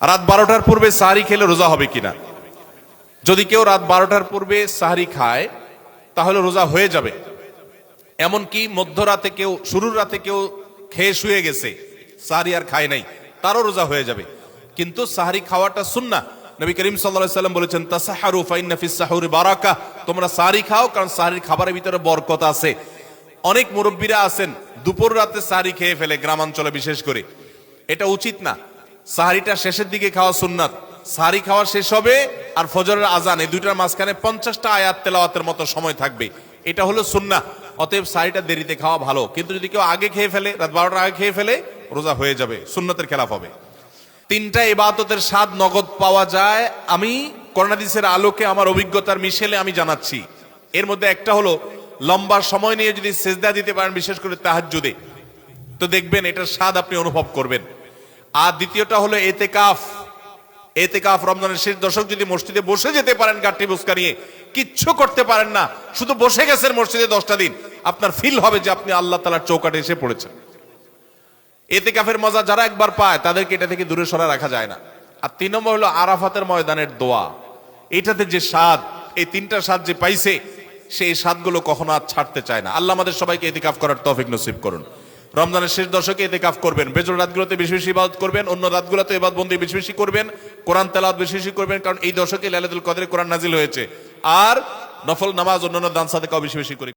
রাত 12টার পূর্বে সাহরি খেলে রোজা হবে কিনা? যদি কেউ রাত 12টার পূর্বে সাহরি খায় তাহলে রোজা হয়ে যাবে। এমনকি মধ্যরাতে কেউ, শুরুর রাতে কেউ খেয়ে শুয়ে গেছে, সাহরি আর খায় নাই, তারও রোজা হয়ে যাবে। কিন্তু সাহরি খাওয়াটা সুন্নাহ। নবী করিম সাল্লাল্লাহু আলাইহি ওয়াসাল্লাম বলেছেন, তাসাহারু ফাইন্না ফিস সাহুরি বারাকা, তোমরা সাহরি খাও কারণ সাহরির খাবারের ভিতরে বরকত আছে। অনেক মুরব্বীরা আছেন দুপুর রাতে সাহরি খেয়ে ফেলে, গ্রামাঞ্চলে বিশেষ করে। এটা উচিত না। সাহরিটা শেষের দিকে খাওয়া সুন্নাত। সাহরি খাওয়া শেষ হবে আর ফজরের আজান, এই দুইটার মাঝখানে 50টা আয়াত তেলাওয়াতের মতো সময় থাকবে, এটা হলো সুন্নাহ। অতএব সাহরিটা দেরিতে খাওয়া ভালো। কিন্তু যদি কেউ আগে খেয়ে ফেলে, রাত 12টার আগে খেয়ে ফেলে, রোজা হয়ে যাবে, সুন্নতের খেলাফ হবে। 3টা ইবাদতের স্বাদ নগদ পাওয়া যায়, আমি কোরআন হাদিসের আলোকে আমার অভিজ্ঞতার মিশেলে আমি জানাচ্ছি। এর মধ্যে একটা হলো, লম্বা সময় নিয়ে যদি সেজদা দিতে পারেন, বিশেষ করে তাহাজ্জুদে, তো দেখবেন এটার স্বাদ আপনি অনুভব করবেন। আর দ্বিতীয়টা হলো এতেকাফ। এতেকাফ রমজানের শেষ দশক যদি মসজিদে বসে যেতে পারেন, গাঠি বুসকা নিয়ে, কিচ্ছু করতে পারেন না, শুধু বসে গেছেন মসজিদে 10টা দিন, আপনার ফিল হবে যে আপনি আল্লাহ তাআলার চৌকাঠে এসে পড়েছেন। এতেকাফের মজা যারা একবার পায় তাদেরকে এটা থেকে দূরে সরা রাখা যায় না। আর 3 নম্বর হলো আরাফাতের ময়দানের দোয়া। এটাতে যে স্বাদ, এই 3টা স্বাদ যে পাইছে, সেই স্বাদগুলো কখনো আর ছাড়তে চায় না। আল্লাহ আমাদের সবাইকে এতেকাফ করার তৌফিক নসিব করুন। রমজানের শেষ দশকে এতেকাফ করবেন, বেজর রাতগুলোতে বেশি বেশি ইবাদত করবেন, অন্য রাতগুলোতে ইবাদত বন্দি বেশি বেশি করবেন, কোরআন তেলাওয়াত বেশি বেশি করবেন, কারণ এই দশকে লাইলাতুল কদরে কোরআন নাজিল হয়েছে। আর নফল নামাজ, অন্যান্য দান সাদেকাও বেশি বেশি করে